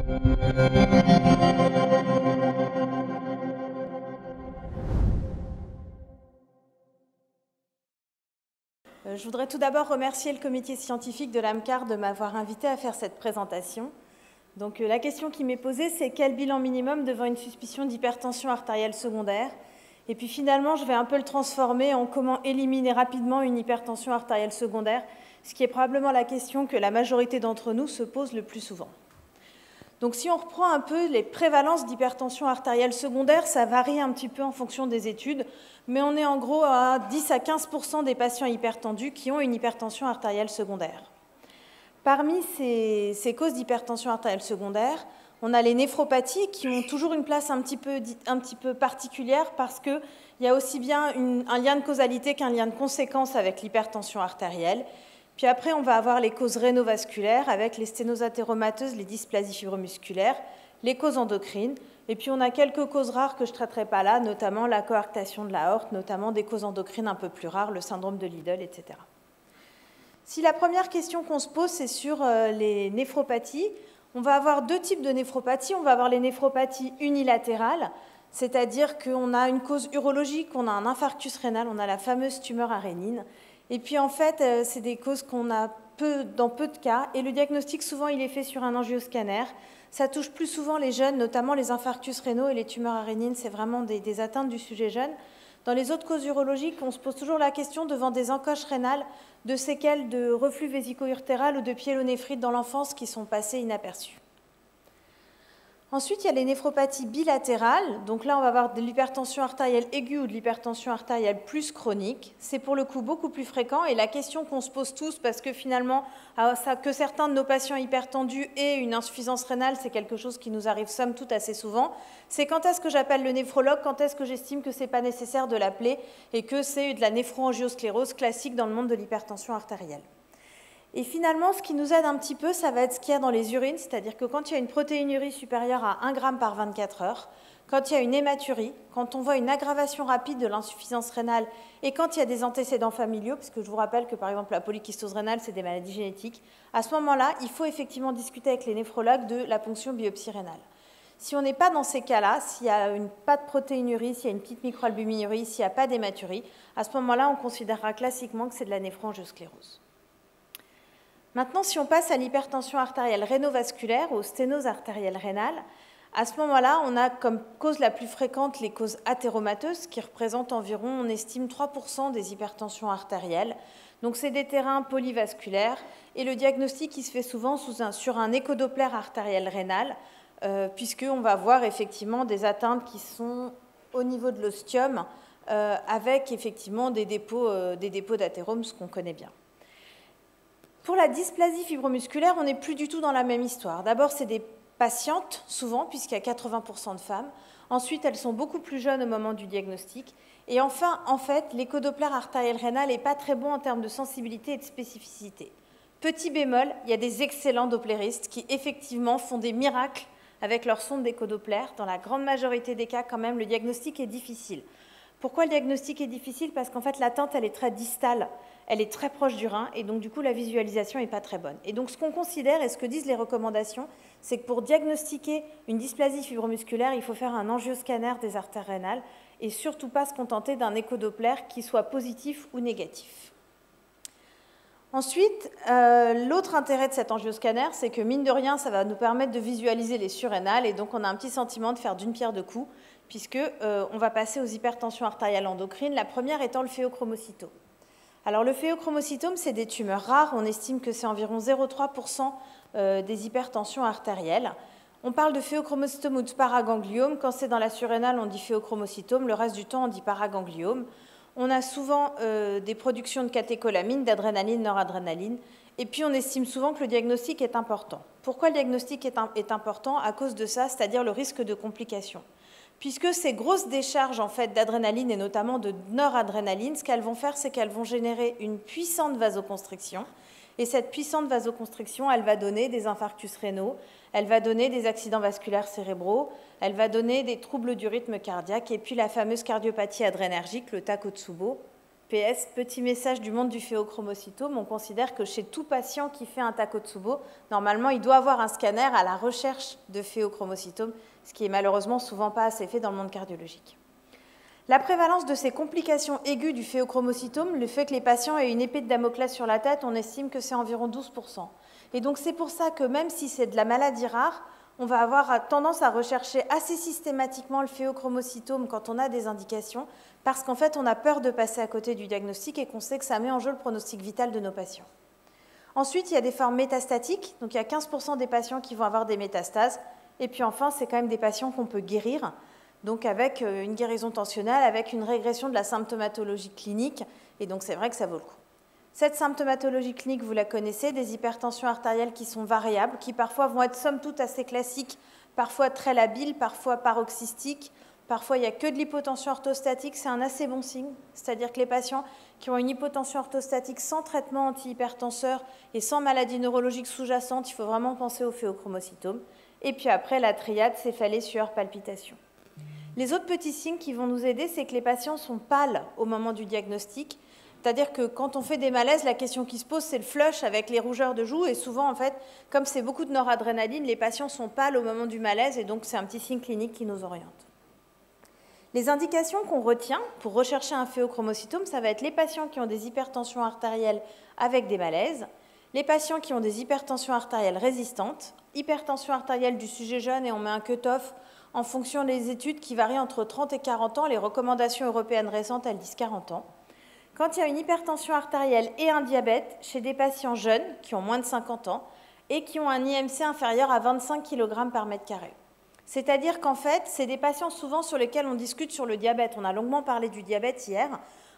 Je voudrais tout d'abord remercier le comité scientifique de l'AMCAR de m'avoir invité à faire cette présentation. Donc, la question qui m'est posée, c'est quel bilan minimum devant une suspicion d'hypertension artérielle secondaire? Et puis finalement, je vais un peu le transformer en comment éliminer rapidement une hypertension artérielle secondaire, ce qui est probablement la question que la majorité d'entre nous se pose le plus souvent. Donc si on reprend un peu les prévalences d'hypertension artérielle secondaire, ça varie un petit peu en fonction des études, mais on est en gros à 10 à 15% des patients hypertendus qui ont une hypertension artérielle secondaire. Parmi ces causes d'hypertension artérielle secondaire, on a les néphropathies qui ont toujours une place un petit peu particulière parce qu'il y a aussi bien un lien de causalité qu'un lien de conséquence avec l'hypertension artérielle. Puis après, on va avoir les causes rénovasculaires avec les sténoses athéromateuses, les dysplasies fibromusculaires, les causes endocrines. Et puis on a quelques causes rares que je ne traiterai pas là, notamment la coarctation de l'aorte, notamment des causes endocrines un peu plus rares, le syndrome de Liddle, etc. Si la première question qu'on se pose, c'est sur les néphropathies, on va avoir deux types de néphropathies. On va avoir les néphropathies unilatérales, c'est-à-dire qu'on a une cause urologique, on a un infarctus rénal, on a la fameuse tumeur à rénine. Et puis en fait, c'est des causes qu'on a dans peu de cas, et le diagnostic souvent il est fait sur un angioscanner. Ça touche plus souvent les jeunes, notamment les infarctus rénaux et les tumeurs à rénine, c'est vraiment des atteintes du sujet jeune. Dans les autres causes urologiques, on se pose toujours la question devant des encoches rénales de séquelles de reflux vésico-urtéral ou de pyélonéphrite dans l'enfance qui sont passées inaperçues. Ensuite, il y a les néphropathies bilatérales. Donc là, on va avoir de l'hypertension artérielle aiguë ou de l'hypertension artérielle plus chronique. C'est pour le coup beaucoup plus fréquent. Et la question qu'on se pose tous, parce que finalement, que certains de nos patients hypertendus aient une insuffisance rénale, c'est quelque chose qui nous arrive somme toute assez souvent, c'est quand est-ce que j'appelle le néphrologue, quand est-ce que j'estime que ce n'est pas nécessaire de l'appeler et que c'est de la néphroangiosclérose classique dans le monde de l'hypertension artérielle. Et finalement, ce qui nous aide un petit peu, ça va être ce qu'il y a dans les urines, c'est-à-dire que quand il y a une protéinurie supérieure à 1 g par 24 heures, quand il y a une hématurie, quand on voit une aggravation rapide de l'insuffisance rénale et quand il y a des antécédents familiaux, parce que je vous rappelle que par exemple la polykystose rénale, c'est des maladies génétiques, à ce moment-là, il faut effectivement discuter avec les néphrologues de la ponction biopsie rénale. Si on n'est pas dans ces cas-là, s'il n'y a pas de protéinurie, s'il y a une petite microalbuminurie, s'il n'y a pas d'hématurie, à ce moment-là, on considérera classiquement que c'est de la néphroangiosclérose. Maintenant, si on passe à l'hypertension artérielle rénovasculaire, aux sténoses artérielles rénales, à ce moment-là, on a comme cause la plus fréquente les causes athéromateuses, qui représentent environ, on estime, 3% des hypertensions artérielles. Donc, c'est des terrains polyvasculaires. Et le diagnostic, il se fait souvent sur un échodoppler artériel rénal, puisqu'on va voir effectivement des atteintes qui sont au niveau de l'ostium, avec effectivement des dépôts d'athérome, ce qu'on connaît bien. Pour la dysplasie fibromusculaire, on n'est plus du tout dans la même histoire. D'abord, c'est des patientes, souvent, puisqu'il y a 80% de femmes. Ensuite, elles sont beaucoup plus jeunes au moment du diagnostic. Et enfin, en fait, l'échodoppler artériel rénal n'est pas très bon en termes de sensibilité et de spécificité. Petit bémol, il y a des excellents doppléristes qui, effectivement, font des miracles avec leur sonde d'échodoppler. Dans la grande majorité des cas, quand même, le diagnostic est difficile. Pourquoi le diagnostic est difficile? Parce qu'en fait, l'atteinte, elle est très distale, elle est très proche du rein, et donc du coup, la visualisation n'est pas très bonne. Et donc, ce qu'on considère, et ce que disent les recommandations, c'est que pour diagnostiquer une dysplasie fibromusculaire, il faut faire un angioscanner des artères rénales, et surtout pas se contenter d'un échodoppler qui soit positif ou négatif. Ensuite, l'autre intérêt de cet angioscanner, c'est que mine de rien, ça va nous permettre de visualiser les surrénales, et donc on a un petit sentiment de faire d'une pierre deux coups, puisqu'on va passer aux hypertensions artérielles endocrines, la première étant le phéochromocytome. Alors le phéochromocytome, c'est des tumeurs rares, on estime que c'est environ 0,3% des hypertensions artérielles. On parle de phéochromocytome ou de paragangliome, quand c'est dans la surrénale, on dit phéochromocytome, le reste du temps, on dit paragangliome. On a souvent des productions de catécholamines, d'adrénaline, noradrénaline, et puis on estime souvent que le diagnostic est important. Pourquoi le diagnostic est important? À cause de ça, c'est-à-dire le risque de complications. Puisque ces grosses décharges en fait, d'adrénaline et notamment de noradrénaline, ce qu'elles vont faire, c'est qu'elles vont générer une puissante vasoconstriction. Et cette puissante vasoconstriction, elle va donner des infarctus rénaux, elle va donner des accidents vasculaires cérébraux, elle va donner des troubles du rythme cardiaque et puis la fameuse cardiopathie adrénergique, le Takotsubo, PS, petit message du monde du phéochromocytome, on considère que chez tout patient qui fait un Takotsubo, normalement, il doit avoir un scanner à la recherche de phéochromocytome, ce qui est malheureusement souvent pas assez fait dans le monde cardiologique. La prévalence de ces complications aiguës du phéochromocytome, le fait que les patients aient une épée de Damoclès sur la tête, on estime que c'est environ 12%. Et donc c'est pour ça que même si c'est de la maladie rare, on va avoir tendance à rechercher assez systématiquement le phéochromocytome quand on a des indications, parce qu'en fait, on a peur de passer à côté du diagnostic et qu'on sait que ça met en jeu le pronostic vital de nos patients. Ensuite, il y a des formes métastatiques, donc il y a 15% des patients qui vont avoir des métastases, et puis enfin, c'est quand même des patients qu'on peut guérir, donc avec une guérison tensionnelle, avec une régression de la symptomatologie clinique, et donc c'est vrai que ça vaut le coup. Cette symptomatologie clinique, vous la connaissez, des hypertensions artérielles qui sont variables, qui parfois vont être somme toute assez classiques, parfois très labiles, parfois paroxystiques, parfois il n'y a que de l'hypotension orthostatique, c'est un assez bon signe, c'est-à-dire que les patients qui ont une hypotension orthostatique sans traitement antihypertenseur et sans maladie neurologique sous-jacente, il faut vraiment penser au phéochromocytome. Et puis après, la triade, céphalée, sueur, palpitation. Les autres petits signes qui vont nous aider, c'est que les patients sont pâles au moment du diagnostic. C'est-à-dire que quand on fait des malaises, la question qui se pose, c'est le flush avec les rougeurs de joues. Et souvent, en fait, comme c'est beaucoup de noradrénaline, les patients sont pâles au moment du malaise. Et donc, c'est un petit signe clinique qui nous oriente. Les indications qu'on retient pour rechercher un phéochromocytome, ça va être les patients qui ont des hypertensions artérielles avec des malaises, les patients qui ont des hypertensions artérielles résistantes, hypertension artérielle du sujet jeune, et on met un cut-off en fonction des études qui varient entre 30 et 40 ans. Les recommandations européennes récentes, elles disent 40 ans. Quand il y a une hypertension artérielle et un diabète chez des patients jeunes qui ont moins de 50 ans et qui ont un IMC inférieur à 25 kg par mètre carré. C'est-à-dire qu'en fait, c'est des patients souvent sur lesquels on discute sur le diabète. On a longuement parlé du diabète hier.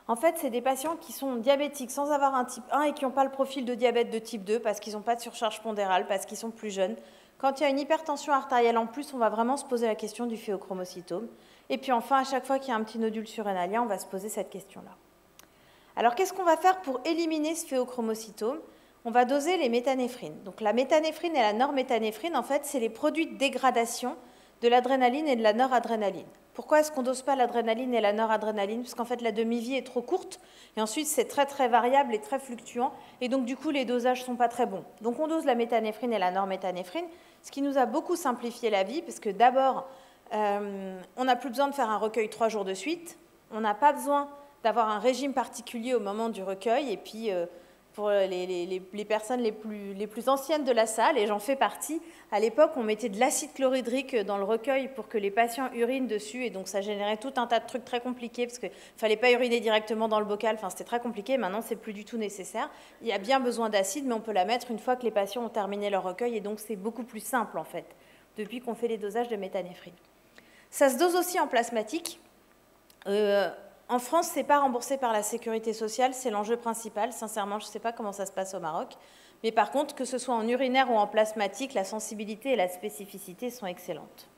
En fait, c'est des patients qui sont diabétiques sans avoir un type 1 et qui n'ont pas le profil de diabète de type 2 parce qu'ils n'ont pas de surcharge pondérale, parce qu'ils sont plus jeunes. Quand il y a une hypertension artérielle en plus, on va vraiment se poser la question du phéochromocytome. Et puis enfin, à chaque fois qu'il y a un petit nodule surrénalien, on va se poser cette question-là. Alors, qu'est-ce qu'on va faire pour éliminer ce phéochromocytome? On va doser les méthanéphrines. Donc, la méthanéphrine et la norméthanéphrine, en fait, c'est les produits de dégradation de l'adrénaline et de la noradrénaline. Pourquoi est-ce qu'on ne dose pas l'adrénaline et la noradrénaline? Parce qu'en fait, la demi-vie est trop courte, et ensuite, c'est très, très variable et très fluctuant, et donc, du coup, les dosages ne sont pas très bons. Donc, on dose la méthanéphrine et la norméthanéphrine, ce qui nous a beaucoup simplifié la vie, parce que d'abord, on n'a plus besoin de faire un recueil 3 jours de suite, on n'a pas besoin d'avoir un régime particulier au moment du recueil. Et puis, pour les personnes les plus anciennes de la salle, et j'en fais partie, à l'époque, on mettait de l'acide chlorhydrique dans le recueil pour que les patients urinent dessus. Et donc, ça générait tout un tas de trucs très compliqués parce qu'il ne fallait pas uriner directement dans le bocal. Enfin, c'était très compliqué. Maintenant, c'est plus du tout nécessaire. Il y a bien besoin d'acide, mais on peut la mettre une fois que les patients ont terminé leur recueil. Et donc, c'est beaucoup plus simple, en fait, depuis qu'on fait les dosages de méthanéphrine. Ça se dose aussi en plasmatique. En France, ce n'est pas remboursé par la sécurité sociale, c'est l'enjeu principal. Sincèrement, je ne sais pas comment ça se passe au Maroc. Mais par contre, que ce soit en urinaire ou en plasmatique, la sensibilité et la spécificité sont excellentes.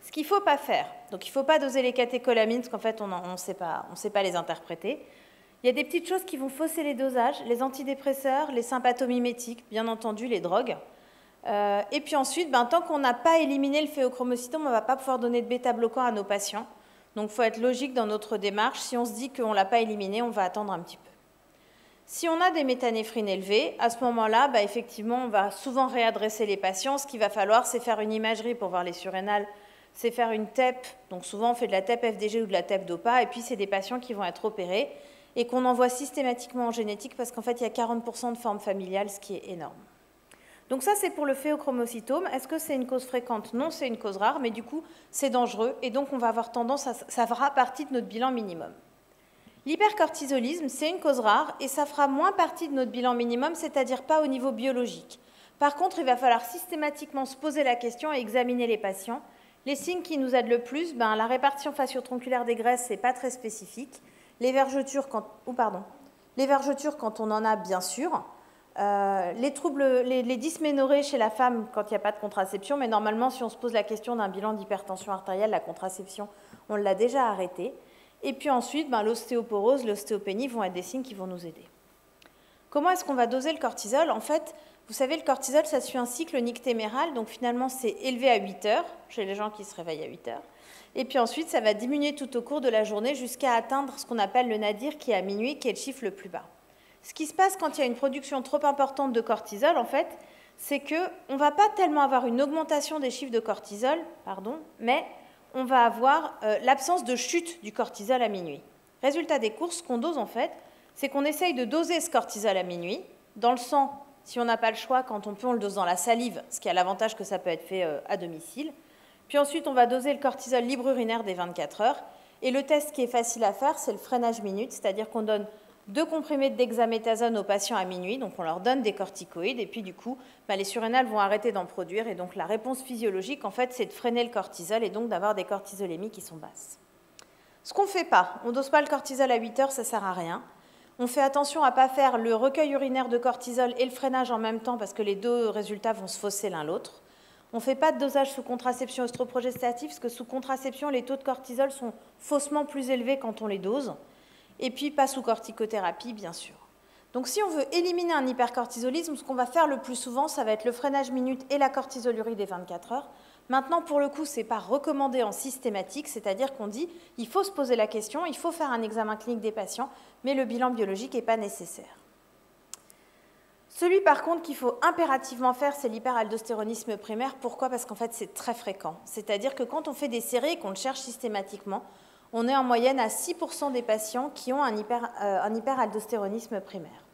Ce qu'il ne faut pas faire, donc il ne faut pas doser les catécholamines, parce qu'en fait, on ne sait pas les interpréter. Il y a des petites choses qui vont fausser les dosages, les antidépresseurs, les sympathomimétiques, bien entendu, les drogues. Et puis ensuite, tant qu'on n'a pas éliminé le phéochromocytome, on ne va pas pouvoir donner de bêta-bloquants à nos patients. Donc, il faut être logique dans notre démarche. Si on se dit qu'on ne l'a pas éliminé, on va attendre un petit peu. Si on a des méthanéphrines élevées, à ce moment-là, effectivement, on va souvent réadresser les patients. Ce qu'il va falloir, c'est faire une imagerie pour voir les surrénales, c'est faire une TEP. Donc, souvent, on fait de la TEP FDG ou de la TEP DOPA. Et puis, c'est des patients qui vont être opérés et qu'on envoie systématiquement en génétique parce qu'en fait, il y a 40% de formes familiales, ce qui est énorme. Donc ça, c'est pour le phéochromocytome. Est-ce que c'est une cause fréquente? Non, c'est une cause rare, mais du coup, c'est dangereux. Et donc, on va avoir tendance à... Ça fera partie de notre bilan minimum. L'hypercortisolisme, c'est une cause rare et ça fera moins partie de notre bilan minimum, c'est-à-dire pas au niveau biologique. Par contre, il va falloir systématiquement se poser la question et examiner les patients. Les signes qui nous aident le plus, la répartition facio-tronculaire des graisses, ce n'est pas très spécifique. Les vergetures, quand on en a, bien sûr. Les troubles, les dysménorrhées chez la femme quand il n'y a pas de contraception, mais normalement, si on se pose la question d'un bilan d'hypertension artérielle, la contraception, on l'a déjà arrêtée. Et puis ensuite, l'ostéoporose, l'ostéopénie vont être des signes qui vont nous aider. Comment est-ce qu'on va doser le cortisol? En fait, Vous savez, le cortisol, ça suit un cycle nictéméral, donc finalement, c'est élevé à 8 heures, chez les gens qui se réveillent à 8 heures. Et puis ensuite, ça va diminuer tout au cours de la journée jusqu'à atteindre ce qu'on appelle le nadir, qui est à minuit, qui est le chiffre le plus bas. Ce qui se passe quand il y a une production trop importante de cortisol, en fait, c'est qu'on ne va pas tellement avoir une augmentation des chiffres de cortisol, mais on va avoir l'absence de chute du cortisol à minuit. Résultat des courses, ce qu'on dose en fait, c'est qu'on essaye de doser ce cortisol à minuit. Dans le sang, si on n'a pas le choix, quand on peut, on le dose dans la salive, ce qui a l'avantage que ça peut être fait à domicile. Puis ensuite, on va doser le cortisol libre urinaire des 24 heures. Et le test qui est facile à faire, c'est le freinage minute, c'est-à-dire qu'on donne 2 comprimés de dexaméthasone aux patients à minuit, donc on leur donne des corticoïdes, et puis du coup, les surrénales vont arrêter d'en produire, et donc la réponse physiologique, en fait, c'est de freiner le cortisol, et donc d'avoir des cortisolémies qui sont basses. Ce qu'on ne fait pas, on ne dose pas le cortisol à 8 heures, ça ne sert à rien. On fait attention à ne pas faire le recueil urinaire de cortisol et le freinage en même temps, parce que les deux résultats vont se fausser l'un l'autre. On ne fait pas de dosage sous contraception œstroprogestative, parce que sous contraception, les taux de cortisol sont faussement plus élevés quand on les dose. Et puis pas sous corticothérapie, bien sûr. Donc si on veut éliminer un hypercortisolisme, ce qu'on va faire le plus souvent, ça va être le freinage minute et la cortisolurie des 24 heures. Maintenant, pour le coup, ce n'est pas recommandé en systématique, c'est-à-dire qu'on dit il faut se poser la question, il faut faire un examen clinique des patients, mais le bilan biologique n'est pas nécessaire. Celui, par contre, qu'il faut impérativement faire, c'est l'hyperaldostéronisme primaire. Pourquoi? Parce qu'en fait, c'est très fréquent. C'est-à-dire que quand on fait des séries et qu'on le cherche systématiquement, on est en moyenne à 6% des patients qui ont un hyperaldostéronisme primaire.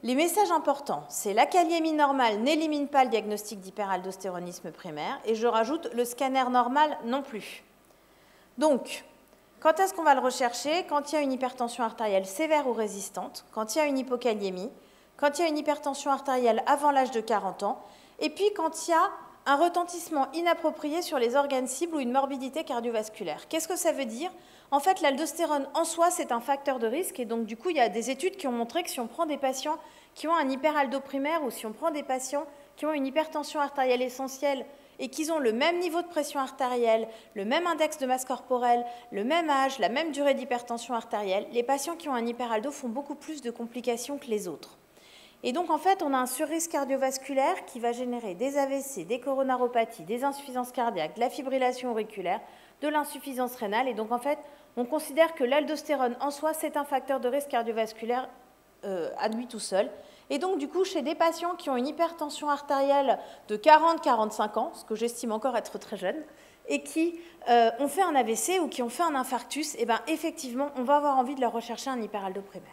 Les messages importants, c'est la kaliémie normale n'élimine pas le diagnostic d'hyperaldostéronisme primaire, et je rajoute le scanner normal non plus. Donc, quand est-ce qu'on va le rechercher? Quand il y a une hypertension artérielle sévère ou résistante, quand il y a une hypokaliémie, quand il y a une hypertension artérielle avant l'âge de 40 ans, et puis quand il y a un retentissement inapproprié sur les organes cibles ou une morbidité cardiovasculaire. Qu'est-ce que ça veut dire? En fait, l'aldostérone en soi, c'est un facteur de risque, et donc du coup, il y a des études qui ont montré que si on prend des patients qui ont un hyperaldo primaire ou si on prend des patients qui ont une hypertension artérielle essentielle et qu'ils ont le même niveau de pression artérielle, le même index de masse corporelle, le même âge, la même durée d'hypertension artérielle, les patients qui ont un hyperaldo font beaucoup plus de complications que les autres. Et donc, en fait, on a un surrisque cardiovasculaire qui va générer des AVC, des coronaropathies, des insuffisances cardiaques, de la fibrillation auriculaire, de l'insuffisance rénale. Et donc, en fait, on considère que l'aldostérone en soi, c'est un facteur de risque cardiovasculaire à lui tout seul. Et donc, du coup, chez des patients qui ont une hypertension artérielle de 40-45 ans, ce que j'estime encore être très jeune, et qui ont fait un AVC ou qui ont fait un infarctus, et bien, effectivement, on va avoir envie de leur rechercher un hyperaldo primaire.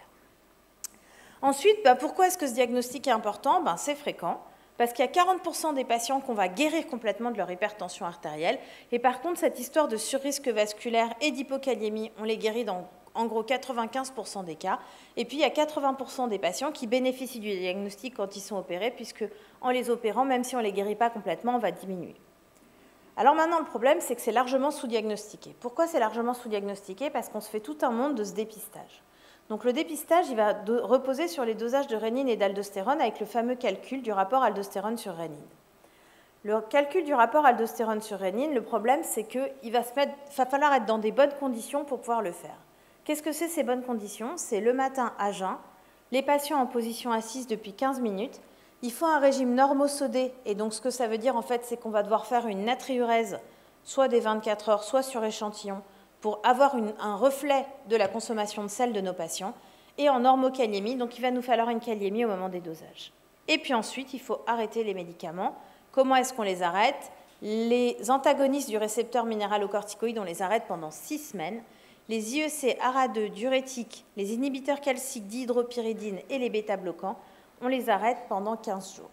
Ensuite, pourquoi est-ce que ce diagnostic est important? C'est fréquent, parce qu'il y a 40% des patients qu'on va guérir complètement de leur hypertension artérielle, et par contre, cette histoire de surrisque vasculaire et d'hypokaliémie, on les guérit dans, en gros, 95% des cas, et puis il y a 80% des patients qui bénéficient du diagnostic quand ils sont opérés, puisque en les opérant, même si on ne les guérit pas complètement, on va diminuer. Alors maintenant, le problème, c'est que c'est largement sous-diagnostiqué. Pourquoi c'est largement sous-diagnostiqué? Parce qu'on se fait tout un monde de ce dépistage. Donc le dépistage, il va reposer sur les dosages de rénine et d'aldostérone avec le fameux calcul du rapport aldostérone sur rénine. Le calcul du rapport aldostérone sur rénine, le problème, c'est qu'il va falloir être dans des bonnes conditions pour pouvoir le faire. Qu'est-ce que c'est ces bonnes conditions? C'est le matin à jeun, les patients en position assise depuis 15 minutes, il faut un régime normosodé, et donc ce que ça veut dire en fait, c'est qu'on va devoir faire une natriurèse, soit des 24 heures, soit sur échantillon, pour avoir un reflet de la consommation de sel de nos patients, et en normokaliémie, donc il va nous falloir une kaliémie au moment des dosages. Et puis ensuite, il faut arrêter les médicaments. Comment est-ce qu'on les arrête? Les antagonistes du récepteur minéralocorticoïde, on les arrête pendant 6 semaines. Les IEC, ARA2, diurétiques, les inhibiteurs calciques dihydropyridine et les bêta-bloquants, on les arrête pendant 15 jours.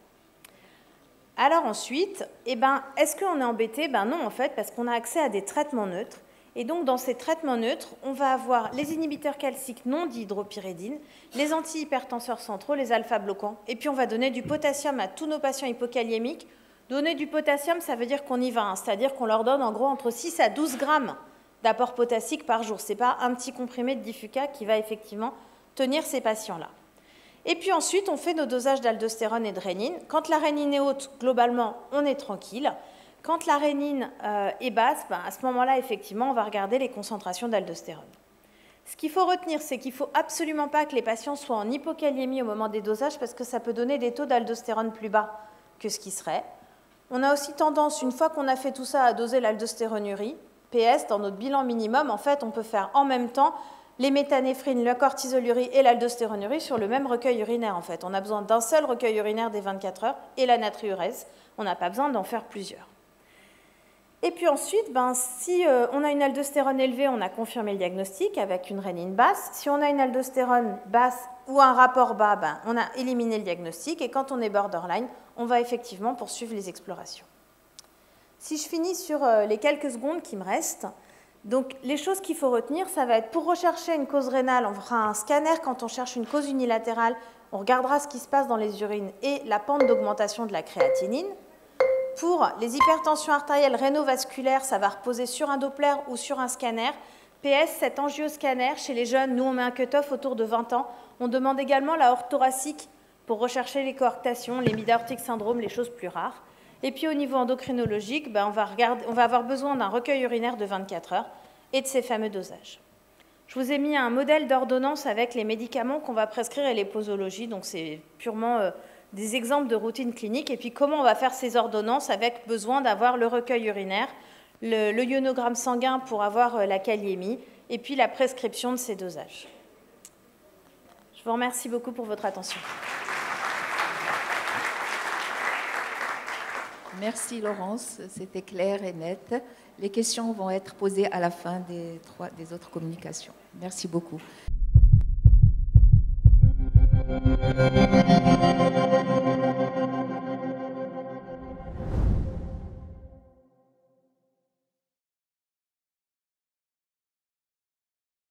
Alors ensuite, est-ce qu'on est embêté? Non, en fait, parce qu'on a accès à des traitements neutres. Et donc, dans ces traitements neutres, on va avoir les inhibiteurs calciques non dihydropyridine, les antihypertenseurs centraux, les alpha-bloquants. Et puis, on va donner du potassium à tous nos patients hypokaliémiques. Donner du potassium, ça veut dire qu'on y va, c'est-à-dire qu'on leur donne en gros entre 6 à 12 grammes d'apport potassique par jour. Ce n'est pas un petit comprimé de Diffuca qui va effectivement tenir ces patients-là. Et puis ensuite, on fait nos dosages d'aldostérone et de rénine. Quand la rénine est haute, globalement, on est tranquille. Quand la rénine est basse, à ce moment-là, effectivement, on va regarder les concentrations d'aldostérone. Ce qu'il faut retenir, c'est qu'il ne faut absolument pas que les patients soient en hypokaliémie au moment des dosages parce que ça peut donner des taux d'aldostérone plus bas que ce qui serait. On a aussi tendance, une fois qu'on a fait tout ça, à doser l'aldostéronurie. PS, dans notre bilan minimum, en fait, on peut faire en même temps les méthanéphrines, le cortisolurie et l'aldostéronurie sur le même recueil urinaire, en fait. On a besoin d'un seul recueil urinaire des 24 heures et la natriurèse. On n'a pas besoin d'en faire plusieurs. Et puis ensuite, si on a une aldostérone élevée, on a confirmé le diagnostic avec une rénine basse. Si on a une aldostérone basse ou un rapport bas, on a éliminé le diagnostic. Et quand on est borderline, on va effectivement poursuivre les explorations. Si je finis sur les quelques secondes qui me restent, donc les choses qu'il faut retenir, ça va être pour rechercher une cause rénale, on fera un scanner quand on cherche une cause unilatérale, on regardera ce qui se passe dans les urines et la pente d'augmentation de la créatinine. Pour les hypertensions artérielles rénovasculaires, ça va reposer sur un Doppler ou sur un scanner. PS, cet angioscanner, chez les jeunes, nous on met un cutoff autour de 20 ans. On demande également la aorte thoracique pour rechercher les coarctations, les mid-aortic syndrome, les choses plus rares. Et puis au niveau endocrinologique, on va avoir besoin d'un recueil urinaire de 24 heures et de ces fameux dosages. Je vous ai mis un modèle d'ordonnance avec les médicaments qu'on va prescrire et les posologies, donc c'est purement des exemples de routine clinique, et puis comment on va faire ces ordonnances avec besoin d'avoir le recueil urinaire, le ionogramme sanguin pour avoir la kaliémie, et puis la prescription de ces dosages. Je vous remercie beaucoup pour votre attention. Merci Laurence, c'était clair et net. Les questions vont être posées à la fin des autres communications. Merci beaucoup.